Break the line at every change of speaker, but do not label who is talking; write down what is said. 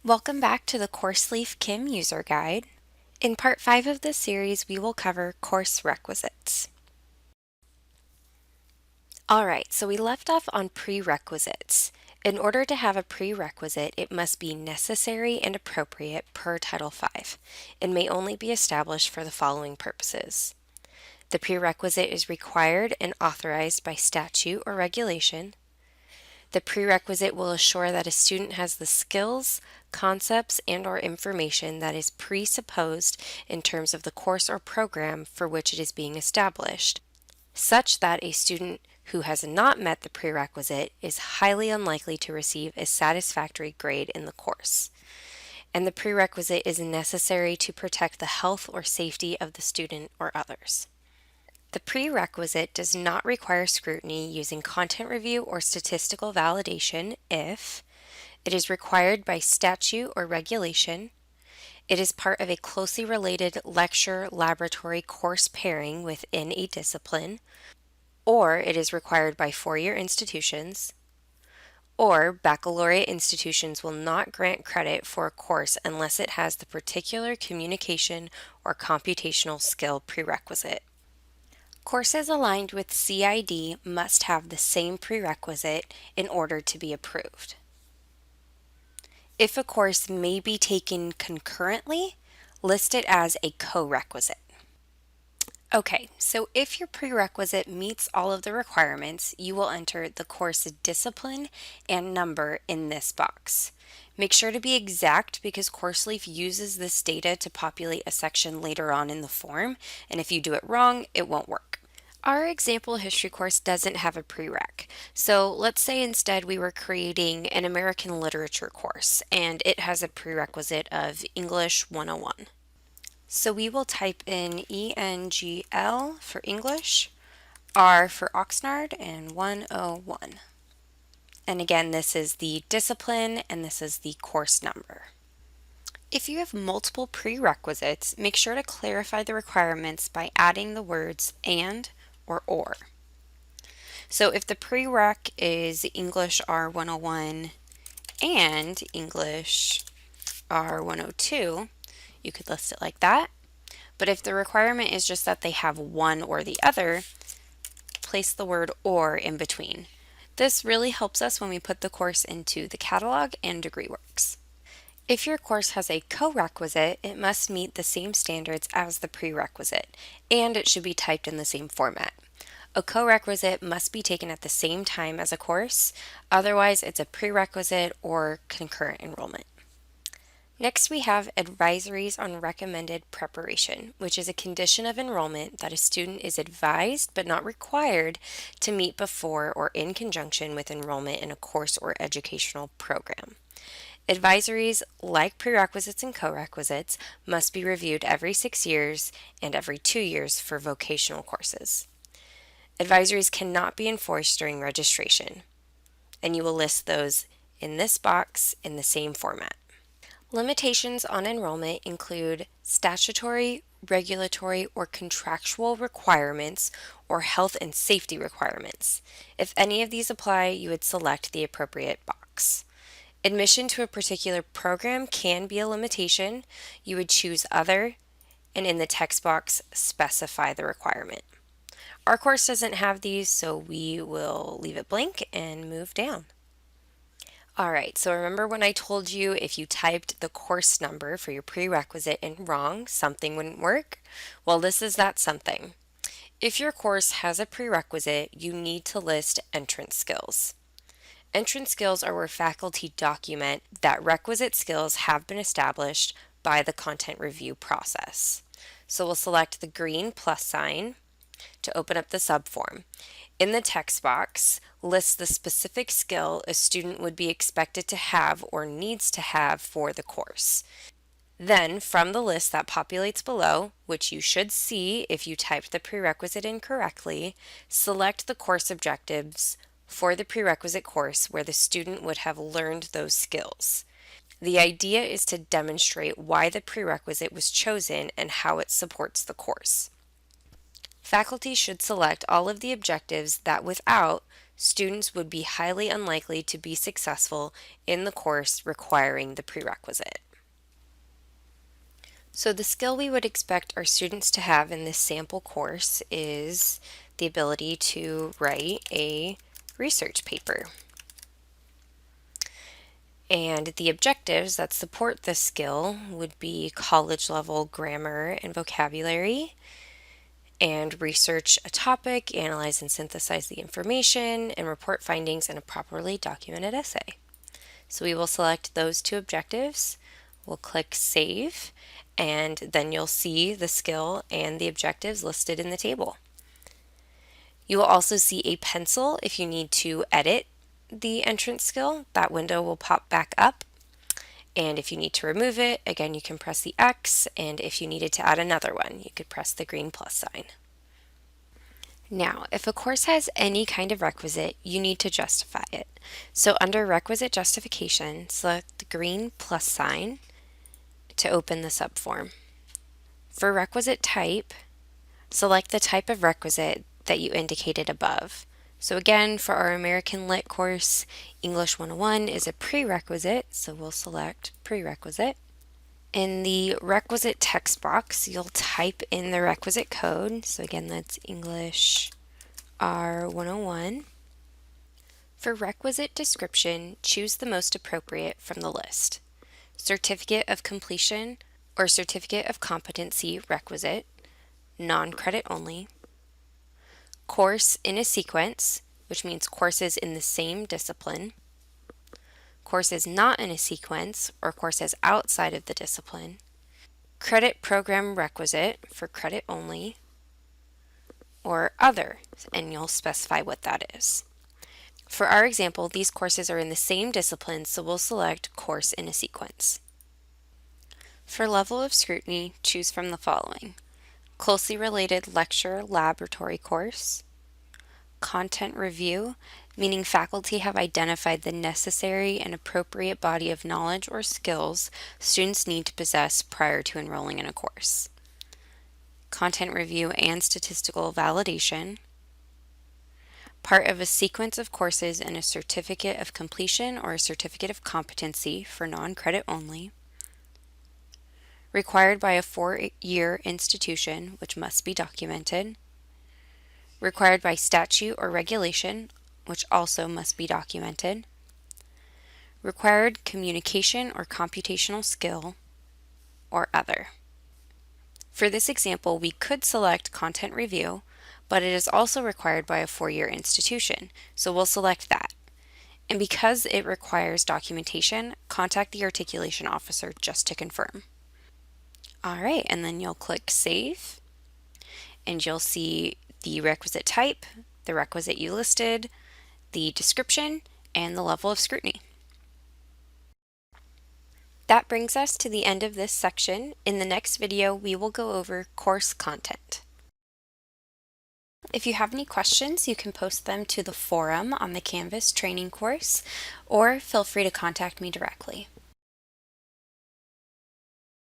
Welcome back to the CourseLeaf CIM User Guide. In Part 5 of this series, we will cover Course Requisites. Alright, so we left off on prerequisites. In order to have a prerequisite, it must be necessary and appropriate per Title V, and may only be established for the following purposes. The prerequisite is required and authorized by statute or regulation. The prerequisite will assure that a student has the skills, concepts, and/or information that is presupposed in terms of the course or program for which it is being established, such that a student who has not met the prerequisite is highly unlikely to receive a satisfactory grade in the course. And the prerequisite is necessary to protect the health or safety of the student or others. The prerequisite does not require scrutiny using content review or statistical validation if it is required by statute or regulation, it is part of a closely related lecture-laboratory course pairing within a discipline, or it is required by four-year institutions, or baccalaureate institutions will not grant credit for a course unless it has the particular communication or computational skill prerequisite. Courses aligned with CID must have the same prerequisite in order to be approved. If a course may be taken concurrently, list it as a co-requisite. Okay, so if your prerequisite meets all of the requirements, you will enter the course discipline and number in this box. Make sure to be exact because CourseLeaf uses this data to populate a section later on in the form, and if you do it wrong, it won't work. Our example history course doesn't have a prereq, so let's say instead we were creating an American literature course and it has a prerequisite of English 101. So we will type in ENGL for English, R for Oxnard, and 101. And again, this is the discipline and this is the course number. If you have multiple prerequisites, make sure to clarify the requirements by adding the words and or. So if the prereq is English R101 and English R102, you could list it like that. But if the requirement is just that they have one or the other, place the word or in between. This really helps us when we put the course into the catalog and degree works. If your course has a co-requisite, it must meet the same standards as the prerequisite, and it should be typed in the same format. A co-requisite must be taken at the same time as a course, otherwise it's a prerequisite or concurrent enrollment. Next we have advisories on recommended preparation, which is a condition of enrollment that a student is advised but not required to meet before or in conjunction with enrollment in a course or educational program. Advisories, like prerequisites and co-requisites, must be reviewed every 6 years and every 2 years for vocational courses. Advisories cannot be enforced during registration, and you will list those in this box in the same format. Limitations on enrollment include statutory, regulatory, or contractual requirements or health and safety requirements. If any of these apply, you would select the appropriate box. Admission to a particular program can be a limitation. You would choose Other, and in the text box, specify the requirement. Our course doesn't have these, so we will leave it blank and move down. Alright, so remember when I told you if you typed the course number for your prerequisite in wrong, something wouldn't work? Well, this is that something. If your course has a prerequisite, you need to list entrance skills. Entrance skills are where faculty document that requisite skills have been established by the content review process. So we'll select the green plus sign to open up the subform. In the text box, list the specific skill a student would be expected to have or needs to have for the course. Then, from the list that populates below, which you should see if you typed the prerequisite incorrectly, select the course objectives for the prerequisite course where the student would have learned those skills. The idea is to demonstrate why the prerequisite was chosen and how it supports the course. Faculty should select all of the objectives that without students would be highly unlikely to be successful in the course requiring the prerequisite. So the skill we would expect our students to have in this sample course is the ability to write a research paper. And the objectives that support this skill would be college-level grammar and vocabulary, and research a topic, analyze and synthesize the information, and report findings in a properly documented essay. So we will select those two objectives. We'll click Save, and then you'll see the skill and the objectives listed in the table. You will also see a pencil if you need to edit the entrance skill. That window will pop back up. And if you need to remove it, again, you can press the X, and if you needed to add another one, you could press the green plus sign. Now, if a course has any kind of requisite, you need to justify it. So under Requisite Justification, select the green plus sign to open the subform. For requisite type, select the type of requisite that you indicated above. So again, for our American Lit course, English 101 is a prerequisite, so we'll select prerequisite. In the requisite text box, you'll type in the requisite code. So again, that's English R101. For requisite description, choose the most appropriate from the list. Certificate of completion or certificate of competency requisite, non-credit only. Course in a sequence, which means courses in the same discipline. Courses not in a sequence or courses outside of the discipline. Credit program requisite for credit only, or other, and you'll specify what that is. For our example, these courses are in the same discipline, so we'll select course in a sequence. For level of scrutiny, choose from the following: closely related lecture laboratory course, content review, meaning faculty have identified the necessary and appropriate body of knowledge or skills students need to possess prior to enrolling in a course, content review and statistical validation, part of a sequence of courses in a certificate of completion or a certificate of competency for non-credit only, required by a 4-year institution, which must be documented, required by statute or regulation, which also must be documented, required communication or computational skill, or other. For this example, we could select content review, but it is also required by a 4-year institution, so we'll select that. And because it requires documentation, contact the articulation officer just to confirm. Alright, and then you'll click Save, and you'll see the requisite type, the requisite you listed, the description, and the level of scrutiny. That brings us to the end of this section. In the next video, we will go over course content. If you have any questions, you can post them to the forum on the Canvas training course, or feel free to contact me directly.